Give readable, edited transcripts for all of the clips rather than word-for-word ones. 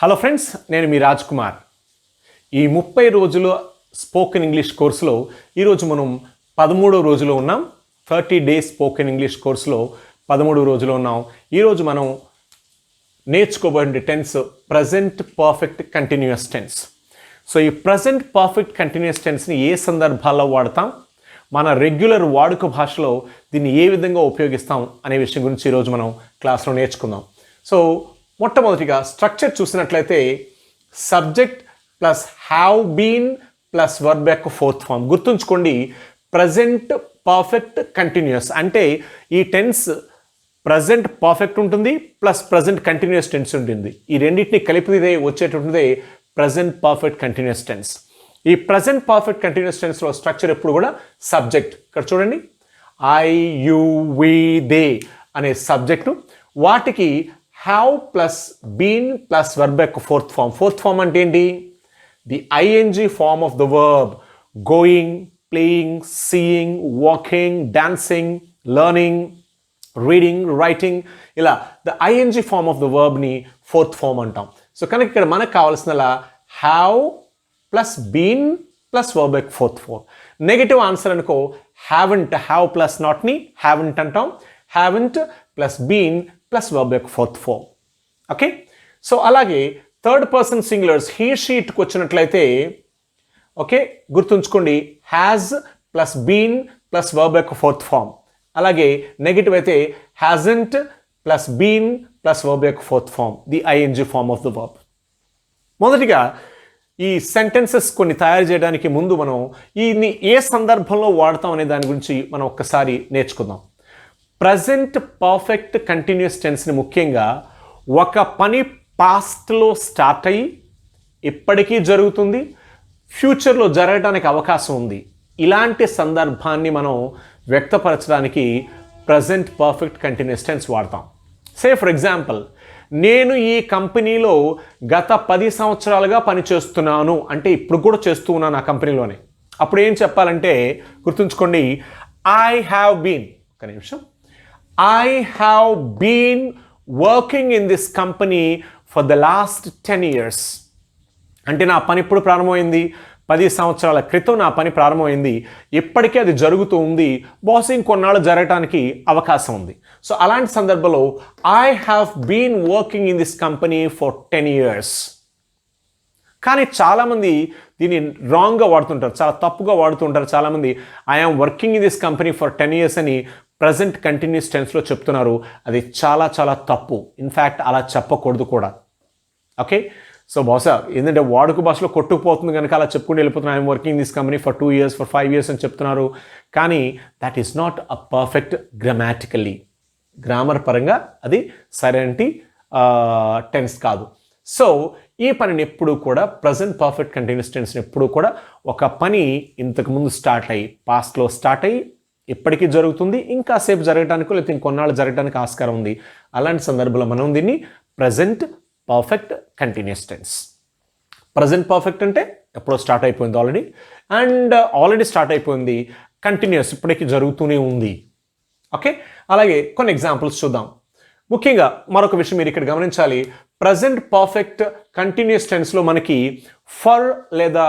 Hello friends, నేను మీ రాజ్ కుమార్. ఈ 30 రోజుల స్పోకెన్ ఇంగ్లీష్ కోర్సులో ఈరోజు మనం 13వ రోజులో ఉన్నాం. 30 డేస్ స్పోకెన్ ఇంగ్లీష్ కోర్సులో 13వ రోజులో ఉన్నాం. ఈరోజు మనం నేర్చుకోబోయే tense present perfect continuous tense. So ఈ ప్రజెంట్ పర్ఫెక్ట్ కంటిన్యూస్ టెన్స్ని ఏ సందర్భాల్లో వాడతాం, మన రెగ్యులర్ వాడుక భాషలో దీన్ని ఏ విధంగా ఉపయోగిస్తాం అనే విషయం గురించి ఈరోజు మనం క్లాస్లో నేర్చుకుందాం. సో మొట్టమొదటిగా స్ట్రక్చర్ చూసినట్లయితే subject plus have been plus verb యొక్క ఫోర్త్ ఫామ్. గుర్తుంచుకోండి, ప్రజెంట్ పర్ఫెక్ట్ కంటిన్యూస్ అంటే ఈ టెన్స్ ప్రజెంట్ పర్ఫెక్ట్ ఉంటుంది ప్లస్ ప్రజెంట్ కంటిన్యూస్ టెన్స్ ఉంటుంది. ఈ రెండింటిని కలిపితే వచ్చేటటువంటిదే ప్రజెంట్ పర్ఫెక్ట్ కంటిన్యూస్ టెన్స్. ఈ ప్రజెంట్ పర్ఫెక్ట్ కంటిన్యూస్ టెన్స్లో స్ట్రక్చర్ ఎప్పుడు కూడా సబ్జెక్ట్, ఇక్కడ చూడండి ఐ యు వి దే అనే సబ్జెక్టు, వాటికి have plus been plus verb యొక్క ఫోర్త్ ఫామ్. ఫోర్త్ ఫామ్ అంటే ఏంటి? The ING form of the verb. Going, playing, seeing, walking, dancing, learning, reading, writing, ఇలా the ING form of the వర్బ్ని fourth form అంటాం. So కనుక ఇక్కడ మనకు కావాల్సిన have plus been plus verb యొక్క ఫోర్త్ ఫామ్. నెగటివ్ ఆన్సర్ అనుకో haven't, have plus నాట్ని హ్యావెంట్ అంటాం. Haven't plus been plus verb యొక్క ఫోర్త్ ఫామ్. ఓకే, సో అలాగే థర్డ్ పర్సన్ సింగులర్స్ హీ షీట్కి వచ్చినట్లయితే ఓకే గుర్తుంచుకోండి has plus been plus verb యొక్క ఫోర్త్ ఫామ్. అలాగే నెగిటివ్ అయితే hasn't plus been plus verb యొక్క fourth form, the ING form of the verb. మొదటిగా ఈ సెంటెన్సెస్ కొన్ని తయారు చేయడానికి ముందు మనం ఈని ఏ సందర్భంలో వాడతాం అనే దాని గురించి మనం ఒక్కసారి నేర్చుకుందాం. ప్రజెంట్ పర్ఫెక్ట్ కంటిన్యూస్ టెన్స్ని ముఖ్యంగా ఒక పని పాస్ట్లో స్టార్ట్ అయ్యి ఇప్పటికీ జరుగుతుంది, ఫ్యూచర్లో జరగడానికి అవకాశం ఉంది, ఇలాంటి సందర్భాన్ని మనం వ్యక్తపరచడానికి ప్రజెంట్ పర్ఫెక్ట్ కంటిన్యూస్ టెన్స్ వాడతాం. సే ఫర్ ఎగ్జాంపుల్, నేను ఈ కంపెనీలో గత 10 సంవత్సరాలుగా పనిచేస్తున్నాను అంటే ఇప్పుడు కూడా చేస్తూ ఉన్నాను ఆ కంపెనీలోనే. అప్పుడు ఏం చెప్పాలంటే గుర్తుంచుకోండి, ఐ హ్యావ్ బీన్, ఒక నిమిషం, I have been working in this company for the last 10 years. అంటే నా పని ఎప్పుడు ప్రారంభమైంది? 10 సంవత్సరాల క్రితం నా పని ప్రారంభమైంది, ఇప్పటికీ అది జరుగుతూ ఉంది, బహుశా ఇంకొన్నాళ్ళు జరగటానికి అవకాశం ఉంది. సో అలాంటి సందర్భంలో I have been working in this company for 10 years. కానీ చాలామంది దీన్ని రాంగ్గా వాడుతుంటారు, చాలా తప్పుగా వాడుతుంటారు. చాలామంది I am working in this company for 10 years అని ప్రజెంట్ కంటిన్యూస్ టెన్స్లో చెప్తున్నారు. అది చాలా చాలా తప్పు. ఇన్ఫ్యాక్ట్ అలా చెప్పకూడదు కూడా. ఓకే, సో బహుశా ఏంటంటే వాడుక భాషలో కొట్టుకుపోతుంది కనుక అలా చెప్పుకుంటూ వెళ్ళిపోతున్నారు. I'm working this company for 2 years, for 5 years అని చెప్తున్నారు. కానీ that is not a perfect grammatically. Grammar పరంగా అది సరైన టెన్స్ కాదు. సో ఈ పనిని ఎప్పుడు కూడా ప్రజెంట్ పర్ఫెక్ట్ కంటిన్యూస్ టెన్స్ని ఎప్పుడు కూడా ఒక పని ఇంతకుముందు స్టార్ట్ అయ్యి పాస్ట్లో స్టార్ట్ అయ్యి ఇప్పటికీ జరుగుతుంది, ఇంకా సేపు జరగడానికి లేకపోతే ఇంకొన్నాళ్ళు జరగడానికి ఆస్కారం ఉంది, అలాంటి సందర్భంలో మనం దీన్ని present perfect continuous tense. Present perfect అంటే ఎప్పుడో స్టార్ట్ అయిపోయింది ఆల్రెడీ, అండ్ ఆల్రెడీ స్టార్ట్ అయిపోయింది, కంటిన్యూస్ ఇప్పటికీ జరుగుతూనే ఉంది. ఓకే, అలాగే కొన్ని ఎగ్జాంపుల్స్ చూద్దాం. ముఖ్యంగా మరొక విషయం మీరు ఇక్కడ గమనించాలి, ప్రజెంట్ పర్ఫెక్ట్ కంటిన్యూస్ టెన్స్లో మనకి ఫర్ లేదా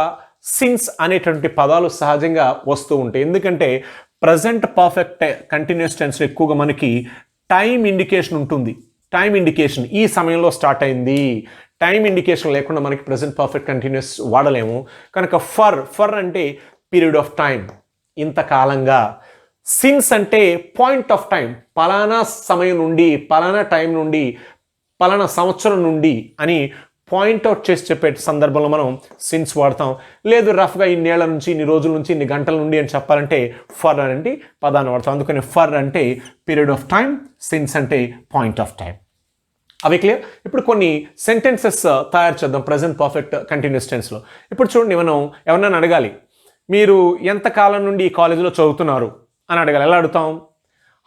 సిన్స్ అనేటువంటి పదాలు సహజంగా వస్తూ ఉంటాయి. ఎందుకంటే ప్రజెంట్ పర్ఫెక్ట్ కంటిన్యూస్ టెన్స్లో ఎక్కువగా మనకి టైం ఇండికేషన్ ఉంటుంది. టైం ఇండికేషన్ ఈ సమయంలో స్టార్ట్ అయింది, టైం ఇండికేషన్ లేకుండా మనకి ప్రజెంట్ పర్ఫెక్ట్ కంటిన్యూస్ వాడలేము. కనుక ఫర్ అంటే పీరియడ్ ఆఫ్ టైం, ఇంతకాలంగా. సిన్స్ అంటే పాయింట్ ఆఫ్ టైం, పలానా సమయం నుండి, పలానా టైం నుండి, పలానా సంవత్సరం నుండి అని పాయింట్అవుట్ చేసి చెప్పే సందర్భంలో మనం సిన్స్ వాడతాం. లేదు రఫ్గా ఇన్నేళ్ల నుంచి, ఇన్ని రోజుల నుంచి, ఇన్ని గంటల నుండి అని చెప్పాలంటే ఫర్ అంటే పదాన్ని వాడతాం. అందుకని ఫర్ అంటే పీరియడ్ ఆఫ్ టైం, సిన్స్ అంటే పాయింట్ ఆఫ్ టైం. అవి క్లియర్? ఇప్పుడు కొన్ని సెంటెన్సెస్ తయారు చేద్దాం ప్రజెంట్ పర్ఫెక్ట్ కంటిన్యూస్ టెన్స్లో. ఇప్పుడు చూడండి, మనం ఎవరినైనా అడగాలి, మీరు ఎంతకాలం నుండి ఈ కాలేజీలో చదువుతున్నారు అని అడగాలి. ఎలా అడుగుతాం?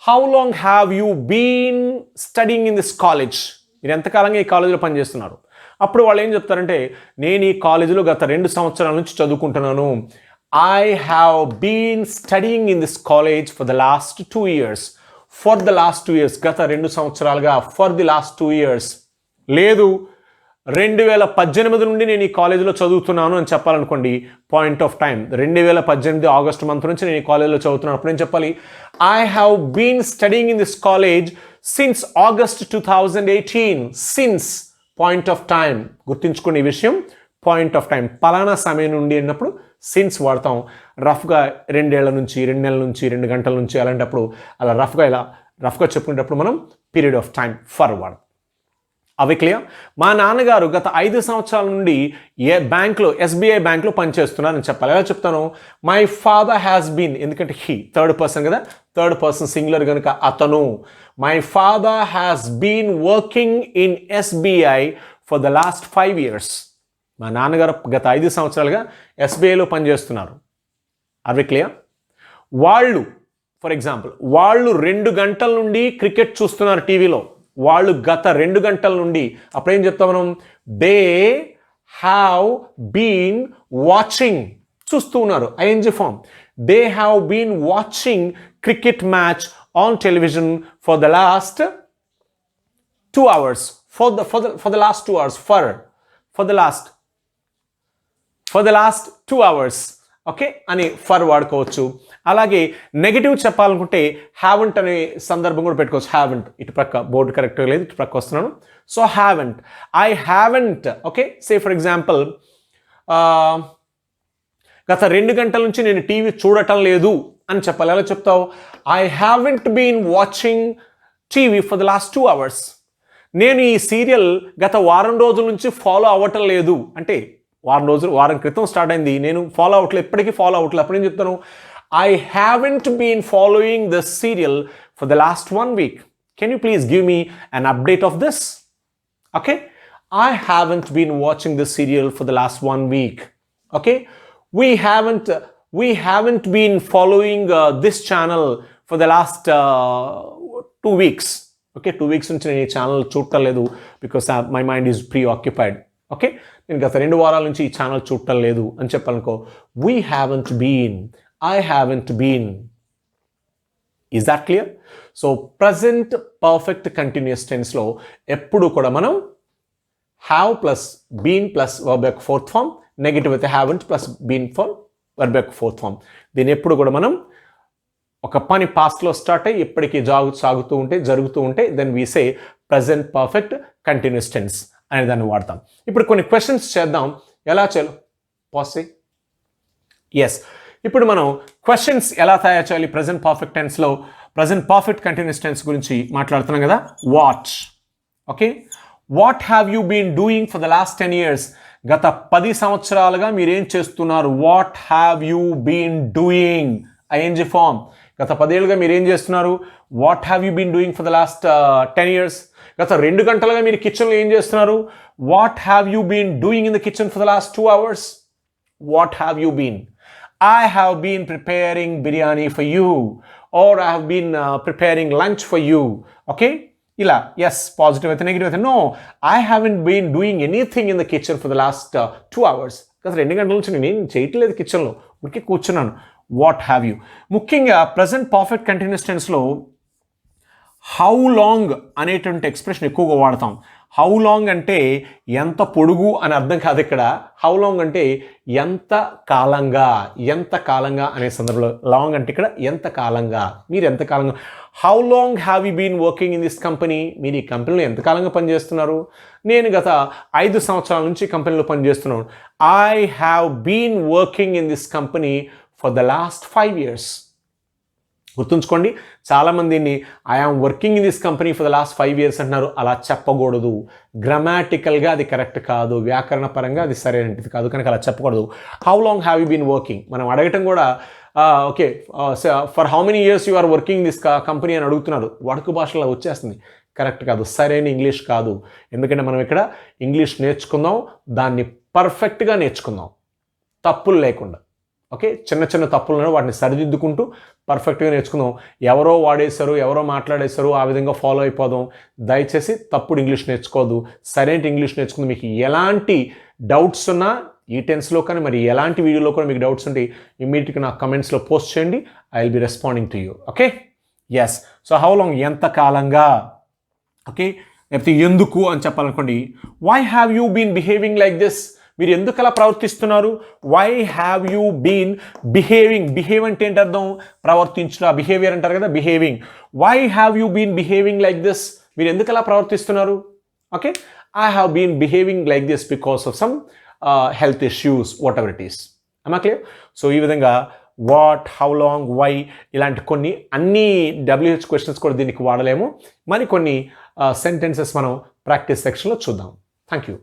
How long have you been studying in this college? మీరు ఎంతకాలంగా ఈ కాలేజీలో పనిచేస్తున్నారు? అప్పుడు వాళ్ళు ఏం చెప్తారంటే, నేను ఈ కాలేజీలో గత 2 సంవత్సరాల నుంచి చదువుకుంటున్నాను. I have been studying in this college for the last 2 years. For the last 2 years, గత 2 సంవత్సరాలుగా, ఫర్ ది లాస్ట్ 2 years. లేదు 2018 నుండి నేను ఈ కాలేజీలో చదువుతున్నాను అని చెప్పాలనుకోండి, point of time 2018 August month నుంచి నేను ఈ కాలేజీలో చదువుతున్నాను. అప్పుడు నేను చెప్పాలి I have been studying in this college since August 2018. Since point of time. గుర్తుంచుకోండి ఈ విషయం, పాయింట్ ఆఫ్ టైం. పలానా సమయం నుండి అన్నప్పుడు సిన్స్ వాడతాం. రఫ్గా 2 ఏళ్ల నుంచి, 2 నెలల నుంచి, 2 గంటల నుంచి అలాంటప్పుడు అలా రఫ్గా చెప్పుకునేటప్పుడు మనం పీరియడ్ ఆఫ్ టైం ఫర్ వాడతాం. అవి క్లియర్? మా నాన్నగారు గత 5 సంవత్సరాల నుండి బ్యాంక్లో, ఎస్బీఐ బ్యాంక్లో పనిచేస్తున్నారని చెప్పాలి. ఎలా చెప్తాను? మై ఫాదర్ హ్యాస్ బీన్, ఎందుకంటే హీ థర్డ్ పర్సన్ కదా, థర్డ్ పర్సన్ సింగులర్ కనుక అతను. My father has been working in SBI for the last 5 years. మా నాన్నగారు గత 5 సంవత్సరాలుగా ఎస్బీఐలో పనిచేస్తున్నారు. అవి క్లియర్? వాళ్ళు ఫర్ ఎగ్జాంపుల్ వాళ్ళు 2 గంటల నుండి క్రికెట్ చూస్తున్నారు టీవీలో. వాళ్ళు గత 2 గంటల నుండి, అప్పుడేం చెప్తాం మనం? దే హ్యావ్ బీన్ వాచింగ్, చూస్తూ ఉన్నారు, ING form. They have been watching cricket match on television for the last 2 hours. For the last 2 hours. For the last 2 hours. Okay అని ఫర్ వాడుకోవచ్చు. అలాగే నెగిటివ్ చెప్పాలనుకుంటే హ్యావెంట్ అనే సందర్భం కూడా పెట్టుకోవచ్చు. హ్యావెంట్, ఇటు ప్రక్క బోర్డు కరెక్ట్గా లేదు, ఇటు ప్రక్క వస్తున్నాను. So haven't, I haven't. Okay, say for example గత 2 గంటల నుంచి నేను టీవీ చూడటం లేదు అని చెప్పాలి. ఎలా చెప్తావు? I haven't been watching TV for the last 2 hours. నేను ఈ సీరియల్ గత వారం రోజుల నుంచి ఫాలో అవ్వటం లేదు అంటే వారం క్రితం స్టార్ట్ అయింది, నేను ఫాలో అవ్వట్లేదు, ఎప్పటికీ ఫాలో అవ్వట్లేదు. అప్పుడు ఏం చెప్తాను? I haven't been following this serial for the last 1 week. Can you please give me an update of this? Okay, I haven't been watching this serial for the last 1 week. Okay, we haven't been following this channel for the last 2 weeks. Okay, 2 weeks నుంచి నేను ఈ channel చూడటం లేదు because my mind is preoccupied. Okay, నేను గత 2 వారాల నుంచి ఈ ఛానల్ చూడటం లేదు అని చెప్పాలనుకో, we haven't been, I haven't been. Is that clear? So present perfect continuous టెన్స్లో ఎప్పుడు కూడా మనం have plus been plus verb యొక్క ఫోర్త్ ఫామ్, నెగిటివ్ అయితే haven't plus been for verb యొక్క ఫోర్త్ ఫామ్. దీన్ని ఎప్పుడు కూడా మనం ఒక పని పాస్ట్లో స్టార్ట్ అయ్యి ఎప్పటికీ సాగుతూ ఉంటే, జరుగుతూ ఉంటే then we say present perfect continuous tense అనే దాన్ని వాడతాం. ఇప్పుడు కొన్ని క్వశ్చన్స్ చేద్దాం. ఎలా చేయాలి? పాస్. ఎస్, ఇప్పుడు మనం క్వశ్చన్స్ ఎలా తయారు చేయాలి ప్రజెంట్ పర్ఫెక్ట్ టెన్స్లో, ప్రజెంట్ పర్ఫెక్ట్ కంటిన్యూస్ టెన్స్ గురించి మాట్లాడుతున్నాం కదా. What. Okay, what have you been doing for the last 10 years? గత 10 సంవత్సరాలుగా మీరేం చేస్తున్నారు? What have you been doing, ING form. గత 10 ఏళ్ళుగా మీరు ఏం చేస్తున్నారు? What have you been doing for the last 10 years? గత 2 గంటలుగా మీరు కిచెన్లో ఏం చేస్తున్నారు? What have you been doing in the kitchen for the last 2 hours? What have you been? I have been preparing biryani for you, or I have been preparing lunch for you. Okay, ఇలా ఎస్ positive అయితే negative అయితే no, I haven't been doing anything in the kitchen for the last 2 hours. గత 2 గంటల నుంచి నేను ఏం చేయట్లేదు కిచెన్లో, ఉడికి కూర్చున్నాను. What have you. ముఖ్యంగా ప్రజెంట్ పర్ఫెక్ట్ కంటిన్యూస్ టెన్స్లో హౌ లాంగ్ అనేటువంటి ఎక్స్ప్రెషన్ ఎక్కువగా వాడతాం. హౌ లాంగ్ అంటే ఎంత పొడుగు అని అర్థం కాదు ఇక్కడ. హౌ లాంగ్ అంటే ఎంత కాలంగా, ఎంత కాలంగా అనే సందర్భంలో. లాంగ్ అంటే ఇక్కడ ఎంత కాలంగా, మీరు ఎంత కాలంగా. How long have you been working in this company? మీరు ఈ కంపెనీలో ఎంత కాలంగా పనిచేస్తున్నారు? నేను గత 5 సంవత్సరాల నుంచి కంపెనీలో పనిచేస్తున్నాను. I have been working in this company for the last 5 years. గుర్తుంచుకోండి, చాలామందిని I am working in this company for the last 5 years అంటున్నారు. అలా చెప్పకూడదు. గ్రామాటికల్గా అది కరెక్ట్ కాదు, వ్యాకరణ పరంగా అది సరైనది కాదు, కనుక అలా చెప్పకూడదు. How long have you been working మనం అడగటం కూడా okay for how many years you are working this company అని అడుగుతున్నారు. వడకు భాషలో వచ్చేస్తుంది, కరెక్ట్ కాదు, సరైన ఇంగ్లీష్ కాదు. ఎందుకంటే మనం ఇక్కడ ఇంగ్లీష్ నేర్చుకుందాం, దాన్ని పర్ఫెక్ట్గా నేర్చుకుందాం, తప్పులు లేకుండా. ఓకే, చిన్న చిన్న తప్పులను వాటిని సరిదిద్దుకుంటూ పర్ఫెక్ట్గా నేర్చుకుందాం. ఎవరో వాడేశారు, ఎవరో మాట్లాడేశారు, ఆ విధంగా ఫాలో అయిపోదాం. దయచేసి తప్పుడు ఇంగ్లీష్ నేర్చుకోవద్దు, సరైన ఇంగ్లీష్ నేర్చుకుందాం. మీకు ఎలాంటి డౌట్స్ ఉన్నా ఈ టెన్స్లో కానీ మరి ఎలాంటి వీడియోలో కూడా మీకు డౌట్స్ ఉంటే ఇమ్మీడియట్గా నా కమెంట్స్లో పోస్ట్ చేయండి. I will be responding to you. Okay, yes. So how long, ఎంత కాలంగా. ఓకే, లేకపోతే ఎందుకు అని చెప్పాలనుకోండి, why have you been behaving like this, మీరు ఎందుకు అలా ప్రవర్తిస్తున్నారు, why have you been behaving, behave అంటే ఏంటి అర్థం, ప్రవర్తించుట, బిహేవియర్ అంటారు కదా, behaving, why have you been behaving like this, మీరు ఎందుకు అలా ప్రవర్తిస్తున్నారు, okay, I have been behaving like this because of some health issues, what ever it is. అమ్మా క్లియర్? సో ఈ విధంగా వాట్, హౌ లాంగ్, వై ఇలాంటి కొన్ని అన్ని WH క్వశ్చన్స్ కూడా దీనికి వాడలేము. మరి కొన్ని సెంటెన్సెస్ మనం ప్రాక్టీస్ సెక్షన్లో చూద్దాం. Thank you.